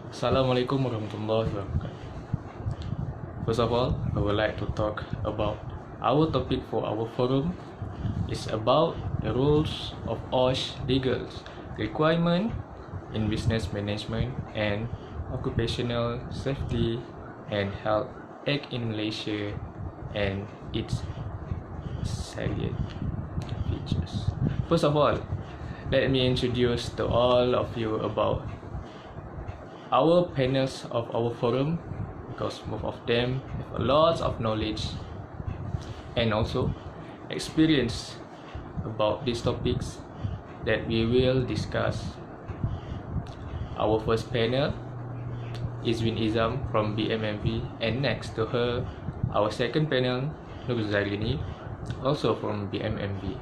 Assalamualaikum warahmatullahi wabarakatuh. First of all, I would like to talk about our topic for our forum. It's about the rules of Oshe legal requirement in business management and occupational safety and health act in Malaysia and its salient features. First of all, let me introduce to all of you about our panels of our forum, because most of them have a lot of knowledge and also experience about these topics that we will discuss. Our first panel is Win Izam from BMMV, and next to her, our second panel, Nur Zailini, also from BMMV.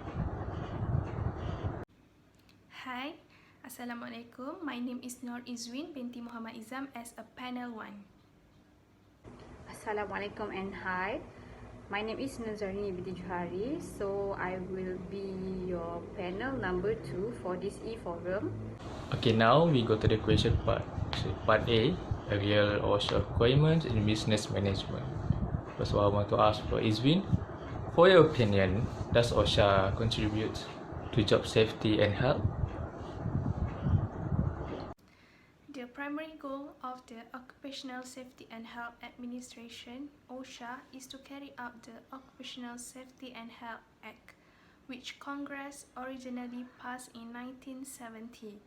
Hi, Assalamualaikum. My name is Nur Izwin binti Muhammad Izam as a panel 1. Assalamualaikum and hi. My name is Nazarini binti Johari. So I will be your panel number 2 for this e-forum. Okay, now we go to the question part. So part A, a real OSHA requirements in business management. First of all, I want to ask for Izwin, for your opinion, does OSHA contribute to job safety and health? The primary goal of the Occupational Safety and Health Administration, OSHA, is to carry out the Occupational Safety and Health Act, which Congress originally passed in 1970.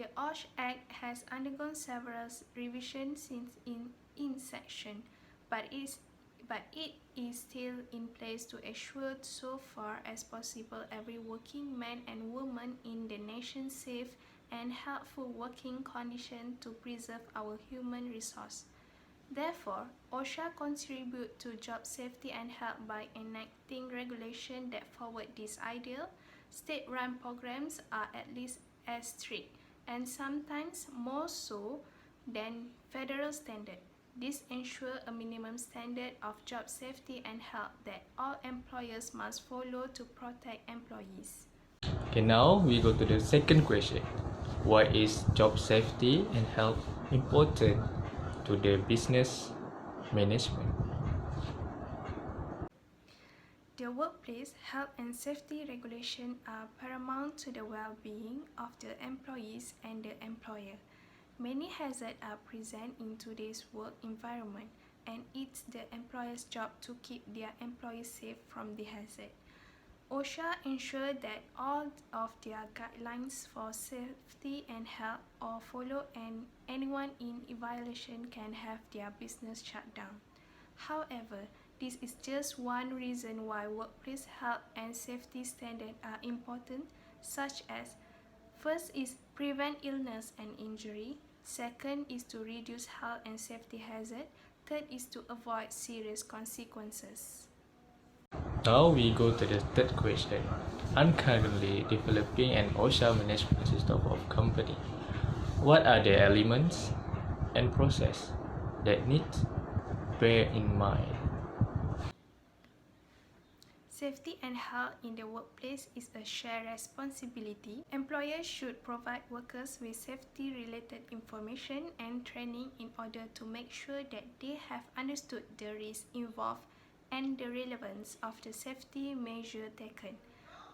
The OSHA Act has undergone several revisions since its inception, but it is still in place to ensure so far as possible every working man and woman in the nation safe and healthful working conditions to preserve our human resource. Therefore, OSHA contributes to job safety and health by enacting regulations that forward this ideal. State-run programs are at least as strict, and sometimes more so, than federal standards. This ensures a minimum standard of job safety and health that all employers must follow to protect employees. Okay, now we go to the second question. Why is job safety and health important to the business management? The workplace health and safety regulations are paramount to the well-being of the employees and the employer. Many hazards are present in today's work environment, and it's the employer's job to keep their employees safe from the hazard. OSHA ensures that all of their guidelines for safety and health are followed, and anyone in violation can have their business shut down. However, this is just one reason why workplace health and safety standards are important, such as: first is prevent illness and injury, second is to reduce health and safety hazard, third is to avoid serious consequences. Now we go to the third question. I'm currently developing an OSHA management system of company. What are the elements and process that need bear in mind? Safety and health in the workplace is a shared responsibility. Employers should provide workers with safety-related information and training in order to make sure that they have understood the risks involved and the relevance of the safety measures taken,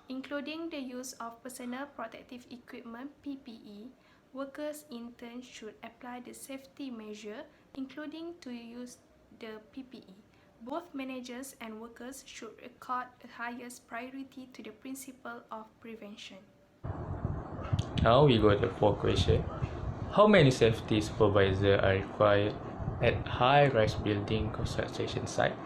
including the use of personal protective equipment (PPE). Workers in turn should apply the safety measure, including to use the PPE. Both managers and workers should accord the highest priority to the principle of prevention. Now we go to the fourth question. How many safety supervisors are required at high-rise building construction site?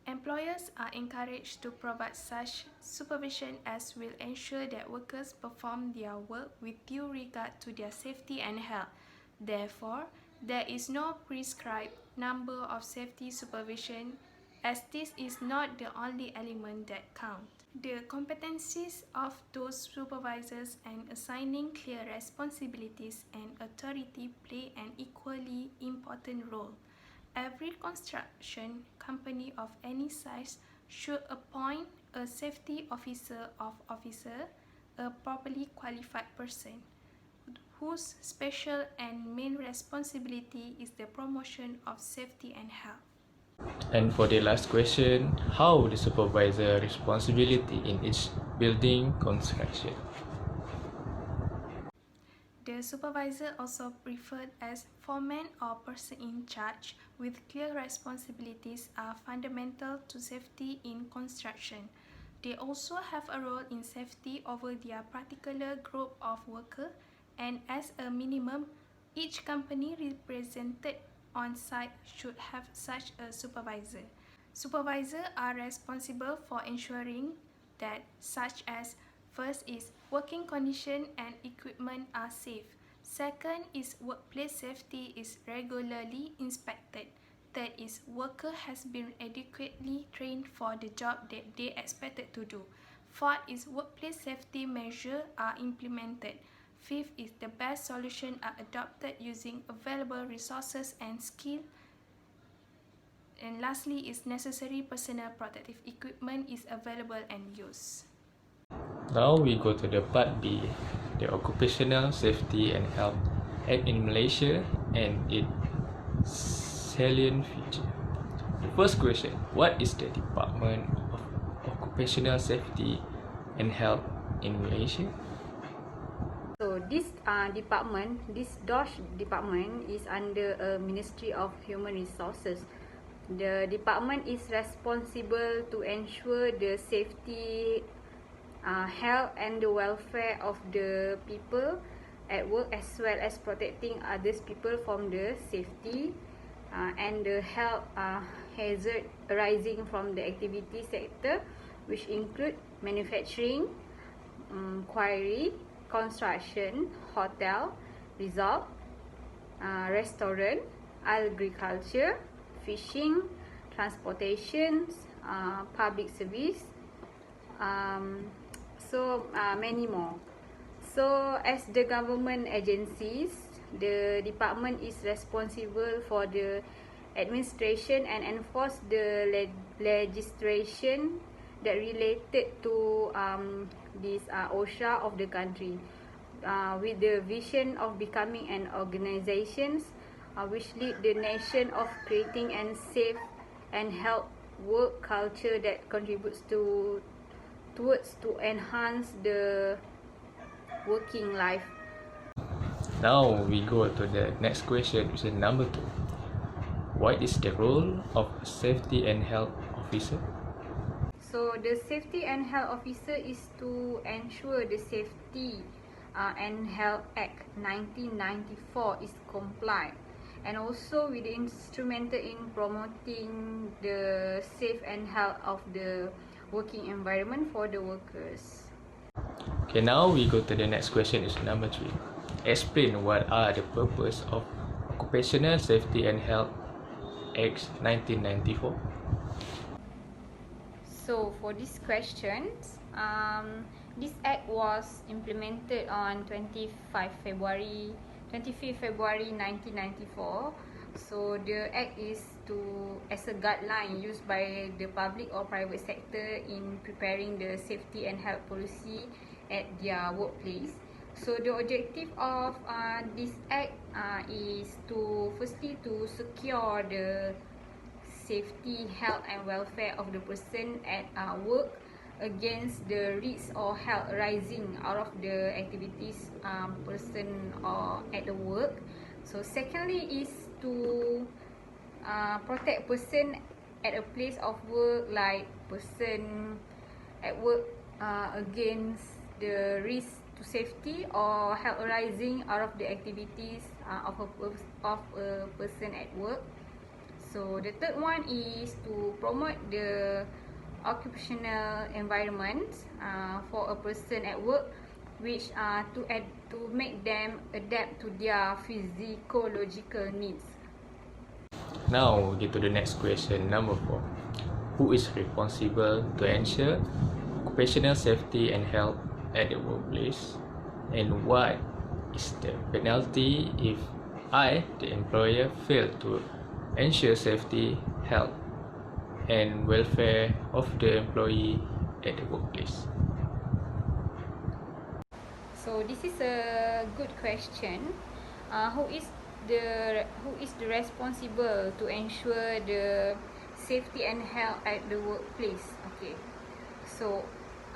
Employers are encouraged to provide such supervision as will ensure that workers perform their work with due regard to their safety and health. Therefore, there is no prescribed number of safety supervision, as this is not the only element that counts. The competencies of those supervisors and assigning clear responsibilities and authority play an equally important role. Every construction company of any size should appoint a safety officer, a properly qualified person whose special and main responsibility is the promotion of safety and health. And for the last question, how the supervisor responsibility in each building construction? The supervisor, also referred as foreman or person in charge with clear responsibilities, are fundamental to safety in construction. They also have a role in safety over their particular group of workers, and as a minimum, each company represented on site should have such a supervisor. Supervisors are responsible for ensuring that such as first is working condition and equipment are safe. Second is workplace safety is regularly inspected. Third is worker has been adequately trained for the job that they expected to do. Fourth is workplace safety measures are implemented. Fifth is the best solution are adopted using available resources and skill. And lastly is necessary personal protective equipment is available and used. Now we go to the part B, the Occupational Safety and Health Act in Malaysia and its salient feature. The first question, what is the Department of Occupational Safety and Health in Malaysia? So this department, this DOSH department is under a Ministry of Human Resources. The department is responsible to ensure the safety, health and the welfare of the people at work, as well as protecting others people from the safety and the health hazard arising from the activity sector, which include manufacturing, quarry, construction, hotel, resort, restaurant, agriculture, fishing, transportation, public service, so many more. So as the government agencies, the department is responsible for the administration and enforce the legislation that related to this OSHA of the country, with the vision of becoming an organisation which lead the nation of creating and safe and health work culture that contributes towards to enhance the working life. Now we go to the next question, which is number 2. What is the role of a safety and health officer? So the safety and health officer is to ensure the Safety and Health Act 1994 is complied, and also with instrumental in promoting the safe and health of the working environment for the workers. Okay, now we go to the next question, is number 3. Explain what are the purpose of Occupational Safety and Health Act 1994. So for this question, this act was implemented on 25th February 1994. So the act is as a guideline used by the public or private sector in preparing the safety and health policy at their workplace. So the objective of this act is to firstly to secure the safety, health and welfare of the person at work against the risk or health arising out of the activities person or at the work. So secondly is to protect person at a place of work, like person at work against the risk to safety or health arising out of the activities of a person at work. So the third one is to promote the occupational environment for a person at work, which to make them adapt to their physiological needs. Now we get to the next question, number 4. Who is responsible to ensure occupational safety and health at the workplace, and what is the penalty if I, the employer, fail to ensure safety, health and welfare of the employee at the workplace? So this is a good question. Who is the responsible to ensure the safety and health at the workplace? Okay, so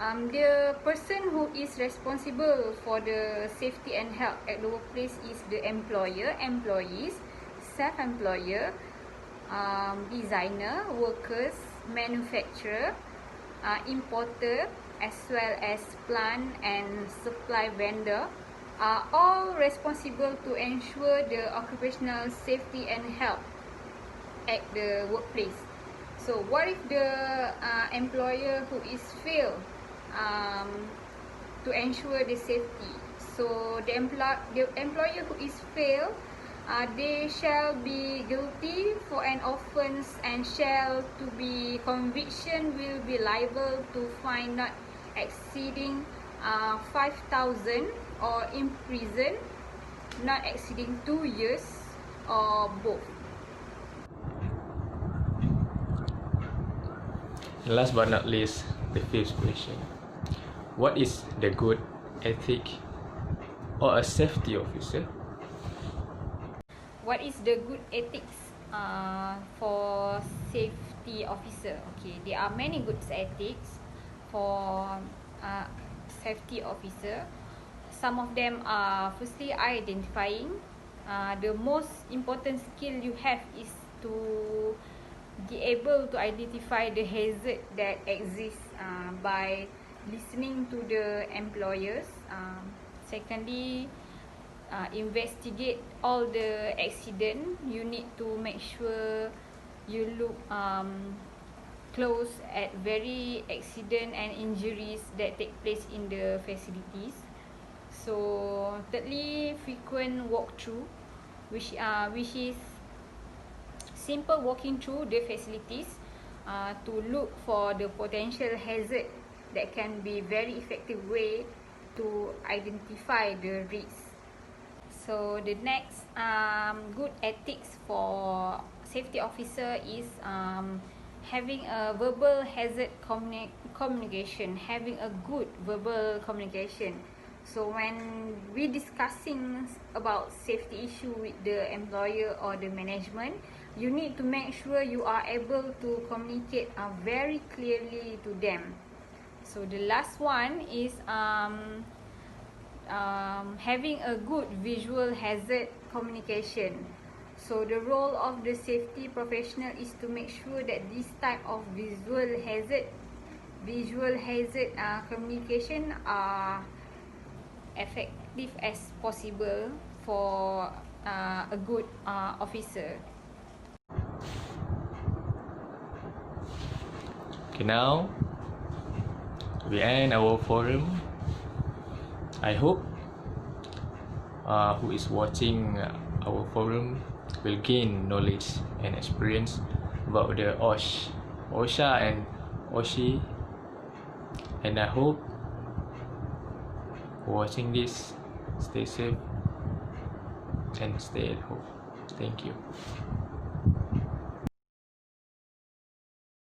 the person who is responsible for the safety and health at the workplace is the employer, employees, self-employer, designer, workers, manufacturer, importer, as well as plant and supply vendor, are all responsible to ensure the occupational safety and health at the workplace. So what if the employer who is failed to ensure the safety? So the employer who is failed, they shall be guilty for an offence and shall to be conviction will be liable to fine not exceeding 5,000 or in prison not exceeding 2 years or both. And last but not least, the fifth question. What is the good ethic or a safety officer? What is the good ethics for safety officer? Okay, there are many good ethics for safety officer. Some of them are firstly identifying. The most important skill you have is to be able to identify the hazard that exists by listening to the employers. Secondly, investigate all the accident. You need to make sure you look close at very accident and injuries that take place in the facilities. So thirdly, frequent walkthrough, which is simple walking through the facilities to look for the potential hazard that can be very effective way to identify the risk. So the next good ethics for safety officer is having a verbal hazard communication, having a good verbal communication. So when we discussing about safety issue with the employer or the management, you need to make sure you are able to communicate very clearly to them. So the last one is having a good visual hazard communication. So the role of the safety professional is to make sure that this type of visual hazard communication are effective as possible for a good officer. Okay, now we end our forum. I hope who is watching our forum will gain knowledge and experience about the Oshe and Oshe, and I hope watching this stay safe and stay at home. Thank you.